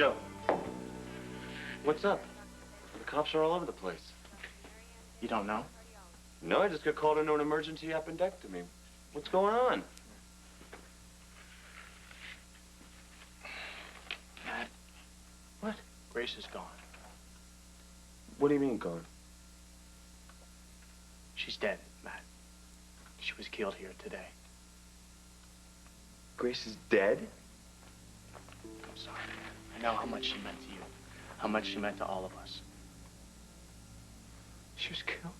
Joe. What's up? The cops are all over the place. You don't know? No, I just got called into an emergency appendectomy. What's going on? Matt. What? Grace is gone. What do you mean, gone? She's dead, Matt. She was killed here today. Grace is dead? I'm sorry, man. I know how much she meant to you. How much she meant to all of us. She was killed?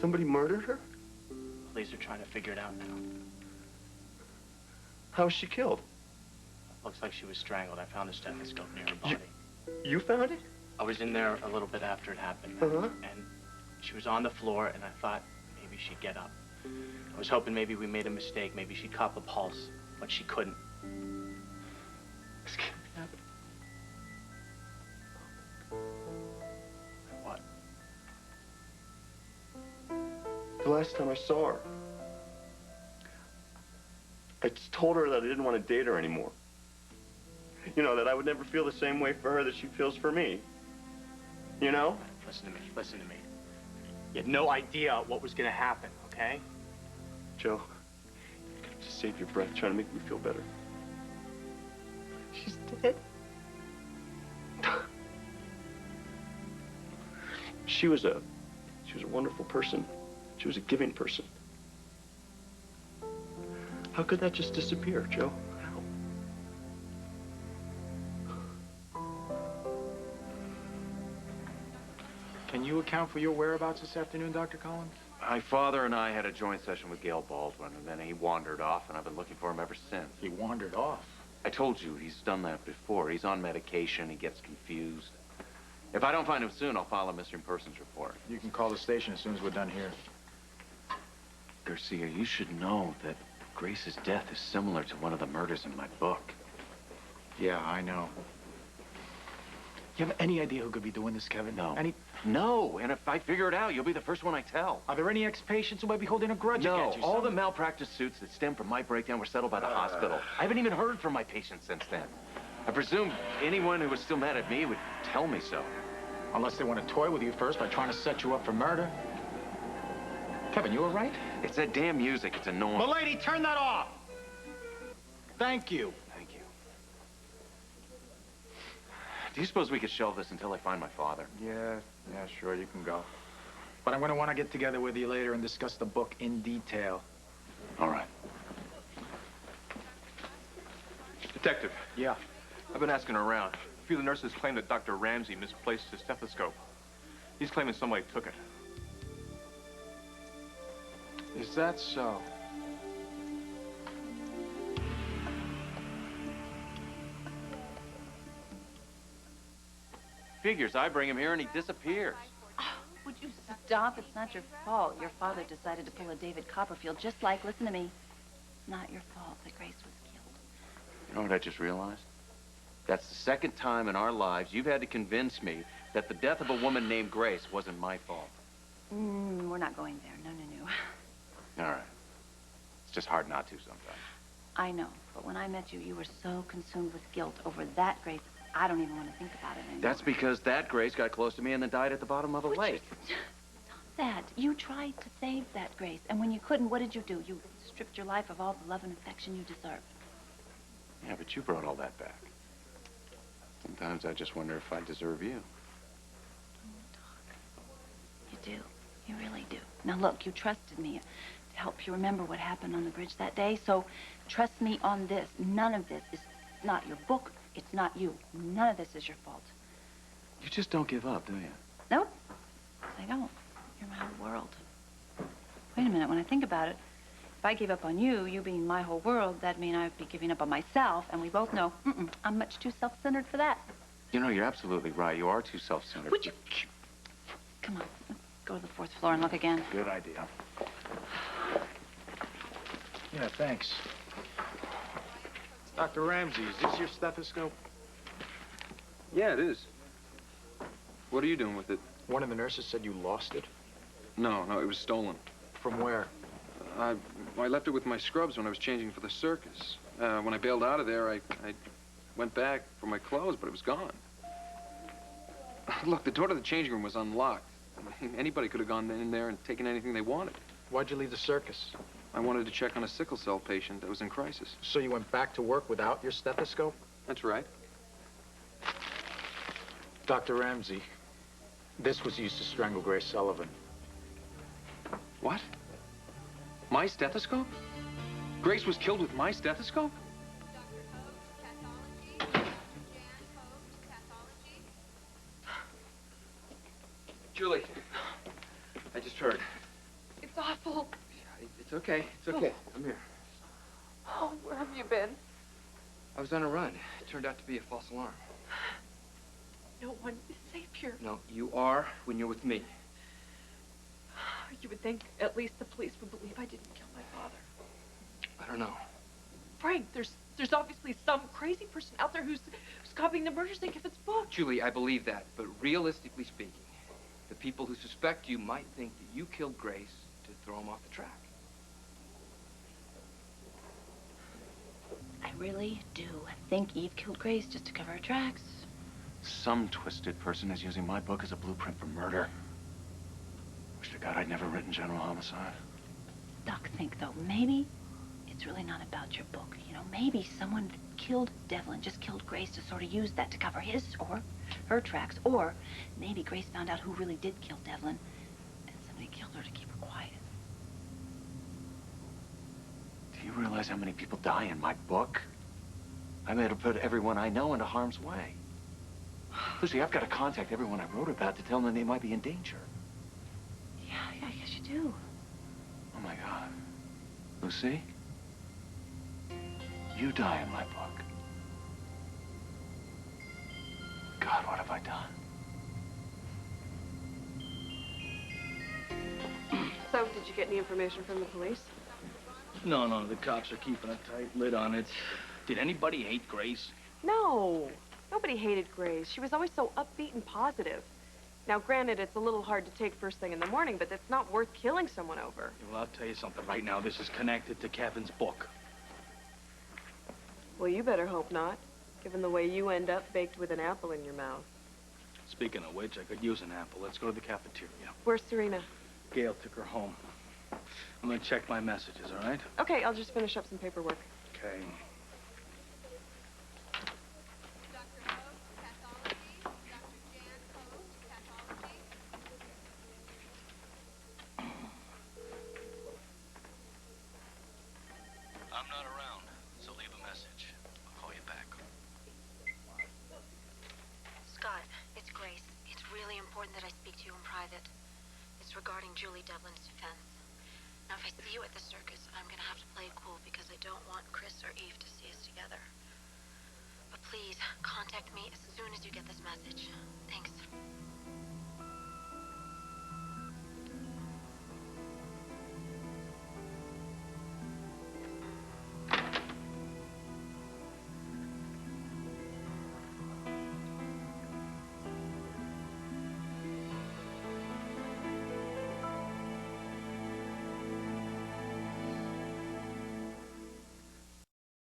Somebody murdered her? Police are trying to figure it out now. How was she killed? Looks like she was strangled. I found a stethoscope near her body. You found it? I was in there a little bit after it happened. Uh-huh. And she was on the floor, and I thought maybe she'd get up. I was hoping maybe we made a mistake. Maybe she'd cop a pulse, but she couldn't. This can't be happening. What? The last time I saw her, I just told her that I didn't want to date her anymore. You know, that I would never feel the same way for her that she feels for me. You know? Listen to me. Listen to me. You had no idea what was going to happen, okay? Joe, you could just save your breath trying to make me feel better. She's dead. She was a wonderful person. She was a giving person. How could that just disappear, Joe? How? Can you account for your whereabouts this afternoon, Dr. Collins? My father and I had a joint session with Gail Baldwin, and then he wandered off, and I've been looking for him ever since. He wandered off. I told you, he's done that before. He's on medication, he gets confused. If I don't find him soon, I'll file a missing persons report. You can call the station as soon as we're done here. Garcia, you should know that Grace's death is similar to one of the murders in my book. Yeah, I know. You have any idea who could be doing this, Kevin? No. Any... No, and if I figure it out, you'll be the first one I tell. Are there any ex-patients who might be holding a grudge against you? No, all the malpractice suits that stem from my breakdown were settled by the hospital. I haven't even heard from my patients since then. I presume anyone who was still mad at me would tell me so. Unless they want to toy with you first by trying to set you up for murder. Kevin, you all right? It's that damn music. It's annoying. Milady, turn that off! Thank you. Thank you. Do you suppose we could shelve this until I find my father? Yeah, sure, you can go. But I'm going to want to get together with you later and discuss the book in detail. All right. Detective. Yeah. I've been asking around. A few of the nurses claim that Dr. Ramsey misplaced his stethoscope. He's claiming somebody took it. Is that so? Figures, I bring him here and he disappears. Oh, would you stop? It's not your fault. Your father decided to pull a David Copperfield just like, listen to me, not your fault that Grace was killed. You know what I just realized? That's the second time in our lives you've had to convince me that the death of a woman named Grace wasn't my fault. We're not going there. No. All right. It's just hard not to sometimes. I know, but when I met you, you were so consumed with guilt over that Grace, I don't even want to think about it anymore. That's because that Grace got close to me and then died at the bottom of a lake. Stop that. You tried to save that Grace, and when you couldn't, what did you do? You stripped your life of all the love and affection you deserved. Yeah, but you brought all that back. Sometimes I just wonder if I deserve you. You do. You really do. Now, look, you trusted me to help you remember what happened on the bridge that day, so trust me on this. None of this is not your book. It's not you. None of this is your fault. You just don't give up, do you? Nope. I don't. You're my whole world. Wait a minute. When I think about it, if I gave up on you, you being my whole world, that'd mean I'd be giving up on myself, and we both know, I'm much too self-centered for that. You know, you're absolutely right. You are too self-centered. Would you... Come on. Let's go to the 4th floor and look again. Good idea. Yeah, thanks. Dr. Ramsey, is this your stethoscope? Yeah, it is. What are you doing with it? One of the nurses said you lost it. No, it was stolen. From where? I left it with my scrubs when I was changing for the circus. When I bailed out of there, I Went back for my clothes, but it was gone. Look, the door to the changing room was unlocked. I mean, anybody could have gone in there and taken anything they wanted. Why'd you leave the circus? I wanted to check on a sickle cell patient that was in crisis. So you went back to work without your stethoscope? That's right. Dr. Ramsey, this was used to strangle Grace Sullivan. What? My stethoscope? Grace was killed with my stethoscope? Julie, I just heard. It's awful. It's okay. It's okay. Come here. Oh, where have you been? I was on a run. It turned out to be a false alarm. No one is safe here. No, you are when you're with me. You would think at least the police would believe I didn't kill my father. I don't know. Frank, there's obviously some crazy person out there who's copying the murder scene if it's booked. Julie, I believe that, but realistically speaking, the people who suspect you might think that you killed Grace to throw him off the track. I really do think Eve killed Grace just to cover her tracks. Some twisted person is using my book as a blueprint for murder. Wish to God I'd never written General Homicide. Doc, think though, maybe it's really not about your book. You know, maybe someone that killed Devlin just killed Grace to sort of use that to cover his or her tracks. Or maybe Grace found out who really did kill Devlin and somebody killed her to keep her quiet. Do you realize how many people die in my book? I made to put everyone I know into harm's way. Lucy, I've got to contact everyone I wrote about to tell them they might be in danger. Yeah, I guess you do. Oh, my God. Lucy? You die in my book. God, what have I done? So, did you get any information from the police? No, the cops are keeping a tight lid on it. Did anybody hate Grace? No. Nobody hated Grace. She was always so upbeat and positive. Now, granted, it's a little hard to take first thing in the morning, but it's not worth killing someone over. Well, I'll tell you something right now. This is connected to Kevin's book. Well, you better hope not, given the way you end up baked with an apple in your mouth. Speaking of which, I could use an apple. Let's go to the cafeteria. Where's Serena? Gail took her home. I'm gonna check my messages, all right? Okay, I'll just finish up some paperwork. Okay. I'm not around, so leave a message. I'll call you back. Scott, it's Grace. It's really important that I speak to you in private. It's regarding Julie Devlin's defense. Now, if I see you at the circus, I'm gonna have to play it cool because I don't want Chris or Eve to see us together. But please, contact me as soon as you get this message. Thanks.